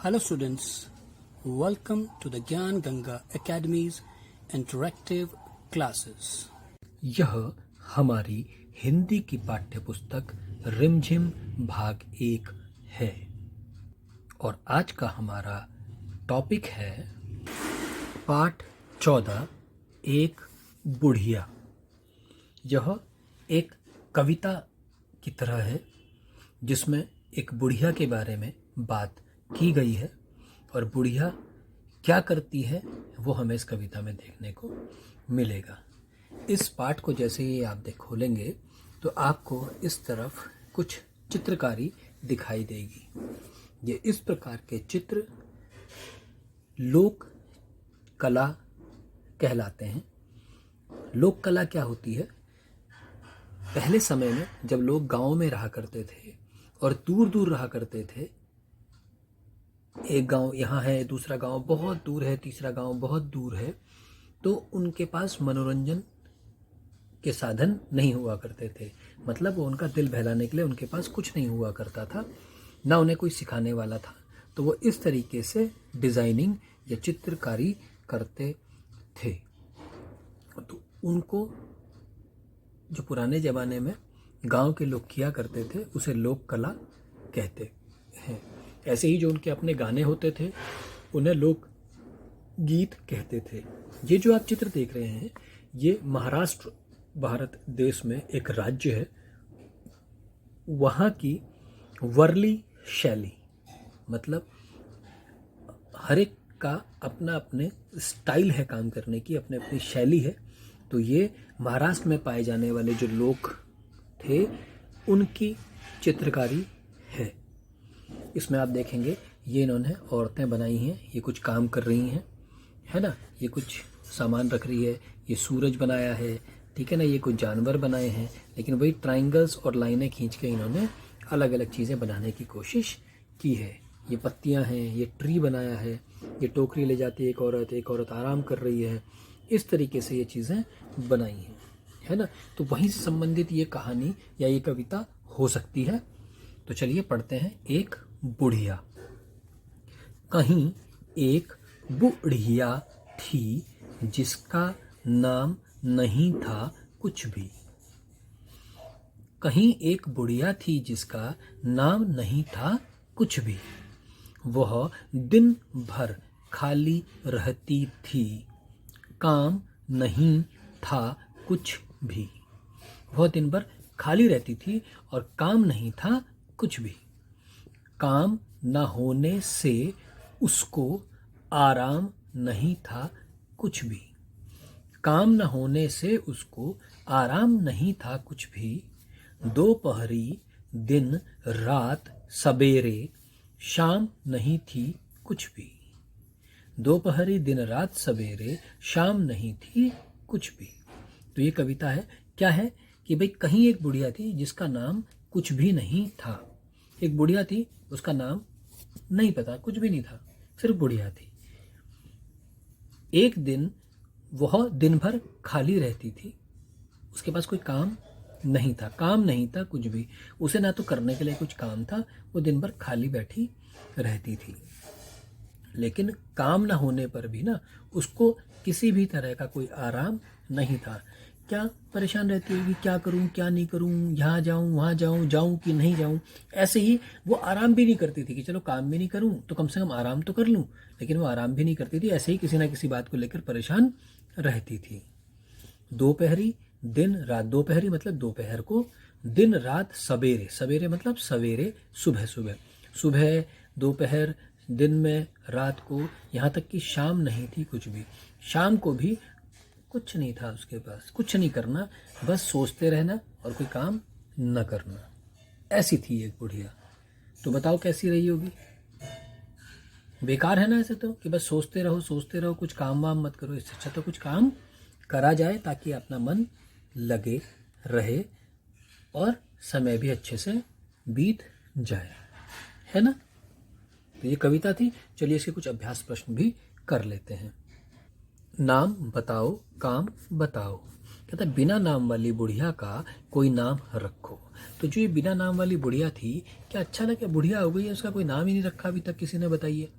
Hello students, welcome to the Gyan Ganga Academy's interactive classes. यह हमारी हिंदी की पाठ्य पुस्तक रिमझिम भाग 1 है और आज का हमारा टॉपिक है पाठ 14 एक बुढ़िया। यह एक कविता की तरह है जिसमें एक बुढ़िया के बारे में बात की गई है और बुढ़िया क्या करती है वो हमें इस कविता में देखने को मिलेगा। इस पाठ को जैसे ही आप खोलेंगे तो आपको इस तरफ कुछ चित्रकारी दिखाई देगी। ये इस प्रकार के चित्र लोक कला कहलाते हैं। लोक कला क्या होती है? पहले समय में जब लोग गांव में रहा करते थे और दूर दूर रहा करते थे, एक गांव यहाँ है, दूसरा गांव बहुत दूर है, तीसरा गांव बहुत दूर है, तो उनके पास मनोरंजन के साधन नहीं हुआ करते थे। मतलब वो उनका दिल बहलाने के लिए उनके पास कुछ नहीं हुआ करता था, ना उन्हें कोई सिखाने वाला था। तो वो इस तरीके से डिज़ाइनिंग या चित्रकारी करते थे। तो उनको जो पुराने ज़माने में गांव के लोग किया करते थे उसे लोक कला कहते हैं। ऐसे ही जो उनके अपने गाने होते थे उन्हें लोक गीत कहते थे। ये जो आप चित्र देख रहे हैं ये महाराष्ट्र भारत देश में एक राज्य है। वहाँ की वर्ली शैली, मतलब हर एक का अपना अपने स्टाइल है काम करने की, अपने अपनी शैली है। तो ये महाराष्ट्र में पाए जाने वाले जो लोग थे उनकी चित्रकारी है। इसमें आप देखेंगे ये इन्होंने औरतें बनाई हैं, ये कुछ काम कर रही हैं, है ना। ये कुछ सामान रख रही है, ये सूरज बनाया है, ठीक है ना। ये कुछ जानवर बनाए हैं, लेकिन वही ट्रायंगल्स और लाइनें खींच के इन्होंने अलग अलग चीज़ें बनाने की कोशिश की है। ये पत्तियां हैं, ये ट्री बनाया है, ये टोकरी ले जाती है एक औरत आराम कर रही है। इस तरीके से ये चीज़ें बनाई हैं, है ना। तो वहीं से संबंधित ये कहानी या ये कविता हो सकती है। तो चलिए पढ़ते हैं। एक बुढ़िया। कहीं एक बुढ़िया थी जिसका नाम नहीं था कुछ भी। कहीं एक बुढ़िया थी जिसका नाम नहीं था कुछ भी। वह दिन भर खाली रहती थी, काम नहीं था कुछ भी। वह दिन भर खाली रहती थी और काम नहीं था कुछ भी। काम न होने से उसको आराम नहीं था कुछ भी। काम न होने से उसको आराम नहीं था कुछ भी। दोपहरी दिन रात सवेरे शाम नहीं थी कुछ भी। दोपहरी दिन रात सवेरे शाम नहीं थी कुछ भी। तो ये कविता है। क्या है कि भाई कहीं एक बुढ़िया थी जिसका नाम कुछ भी नहीं था। एक बुढ़िया थी, उसका नाम नहीं पता, कुछ भी नहीं था, सिर्फ बुढ़िया थी। एक दिन वह दिन भर खाली रहती थी, उसके पास कोई काम नहीं था, काम नहीं था कुछ भी। उसे ना तो करने के लिए कुछ काम था, वो दिन भर खाली बैठी रहती थी। लेकिन काम ना होने पर भी ना उसको किसी भी तरह का कोई आराम नहीं था। क्या परेशान रहती होगी, क्या करूं क्या नहीं करूं, यहाँ जाऊं वहाँ जाऊं, जाऊं कि नहीं जाऊं। ऐसे ही वो आराम भी नहीं करती थी कि चलो काम भी नहीं करूं तो कम से कम आराम तो कर लूं, लेकिन वो आराम भी नहीं करती थी। ऐसे ही किसी ना किसी बात को लेकर परेशान रहती थी। दोपहरी दिन रात, दोपहरी मतलब दोपहर को, दिन रात सवेरे, सवेरे मतलब सवेरे सुबह सुबह, सुबह दोपहर दिन में रात को, यहाँ तक कि शाम नहीं थी कुछ भी। शाम को भी कुछ नहीं था उसके पास, कुछ नहीं करना, बस सोचते रहना और कोई काम न करना। ऐसी थी एक बुढ़िया। तो बताओ कैसी रही होगी? बेकार है ना ऐसे तो, कि बस सोचते रहो, कुछ काम वाम मत करो। इससे अच्छा तो कुछ काम करा जाए ताकि अपना मन लगे रहे और समय भी अच्छे से बीत जाए, है ना। तो ये कविता थी। चलिए इसके कुछ अभ्यास प्रश्न भी कर लेते हैं। नाम बताओ, काम बताओ। कहता है बिना नाम वाली बुढ़िया का कोई नाम रखो। तो जो ये बिना नाम वाली बुढ़िया थी, क्या अच्छा लगे, बुढ़िया हो गई है, उसका कोई नाम ही नहीं रखा अभी तक किसी ने, बताइए।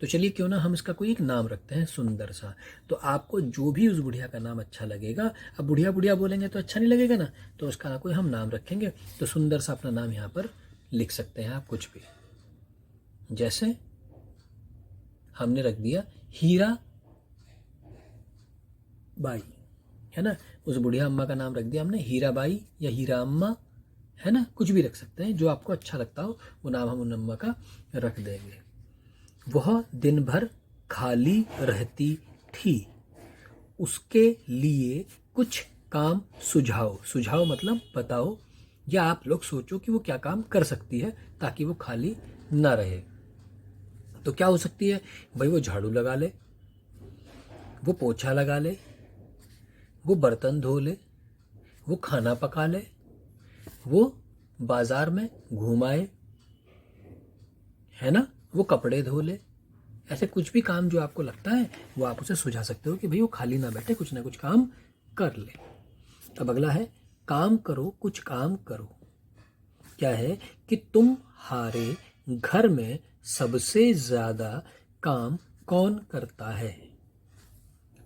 तो चलिए क्यों ना हम इसका कोई एक नाम रखते हैं, सुंदर सा। तो आपको जो भी उस बुढ़िया का नाम अच्छा लगेगा, अब बुढ़िया बुढ़िया बोलेंगे तो अच्छा नहीं लगेगा ना, तो उसका कोई हम नाम रखेंगे। तो सुंदर सा अपना नाम यहाँ पर लिख सकते हैं आप कुछ भी। जैसे हमने रख दिया हीरा बाई, है ना, उस बुढ़िया अम्मा का नाम रख दिया हमने हीरा बाई या हीरा अम्मा, है ना, कुछ भी रख सकते हैं, जो आपको अच्छा लगता हो वो नाम हम उन अम्मा का रख देंगे। वह दिन भर खाली रहती थी, उसके लिए कुछ काम सुझाओ। सुझाओ मतलब बताओ, या आप लोग सोचो कि वो क्या काम कर सकती है ताकि वो खाली ना रहे। तो क्या हो सकती है भाई, वो झाड़ू लगा ले, वो पोछा लगा ले, वो बर्तन धो ले, वो खाना पका ले, वो बाजार में घुमाए, है ना, वो कपड़े धो ले। ऐसे कुछ भी काम जो आपको लगता है वो आप उसे सुझा सकते हो कि भाई वो खाली ना बैठे, कुछ ना कुछ काम कर ले। अब अगला है काम करो, कुछ काम करो। क्या है कि तुम्हारे घर में सबसे ज्यादा काम कौन करता है?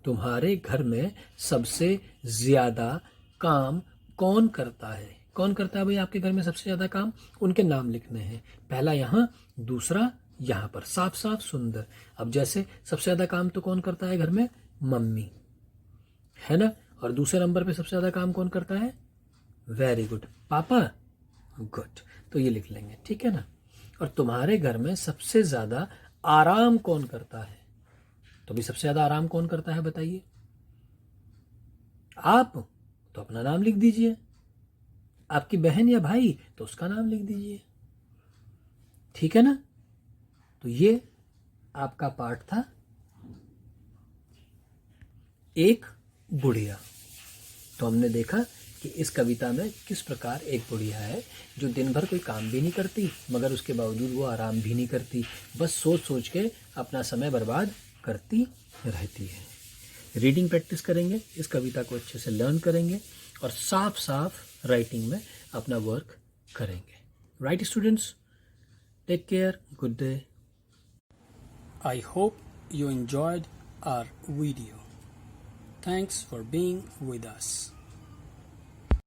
तुम्हारे घर में सबसे ज्यादा काम कौन करता है? कौन करता है भाई आपके घर में सबसे ज्यादा काम? उनके नाम लिखने हैं, पहला यहाँ, दूसरा यहाँ पर, साफ साफ सुंदर। अब जैसे सबसे ज्यादा काम तो कौन करता है घर में? मम्मी, है ना। और दूसरे नंबर पे सबसे ज्यादा काम कौन करता है? वेरी गुड, पापा। गुड, तो ये लिख लेंगे, ठीक है ना। और तुम्हारे घर में सबसे ज्यादा आराम कौन करता है? तो भी सबसे ज्यादा आराम कौन करता है बताइए आप? तो अपना नाम लिख दीजिए। आपकी बहन या भाई तो उसका नाम लिख दीजिए, ठीक है ना। तो ये आपका पाठ था एक बुढ़िया। तो हमने देखा कि इस कविता में किस प्रकार एक बुढ़िया है जो दिन भर कोई काम भी नहीं करती, मगर उसके बावजूद वो आराम भी नहीं करती, बस सोच सोच के अपना समय बर्बाद करती रहती है। रीडिंग प्रैक्टिस करेंगे, इस कविता को अच्छे से लर्न करेंगे और साफ साफ राइटिंग में अपना वर्क करेंगे। Right students, take care, good day. I hope you enjoyed our video. Thanks for being with us.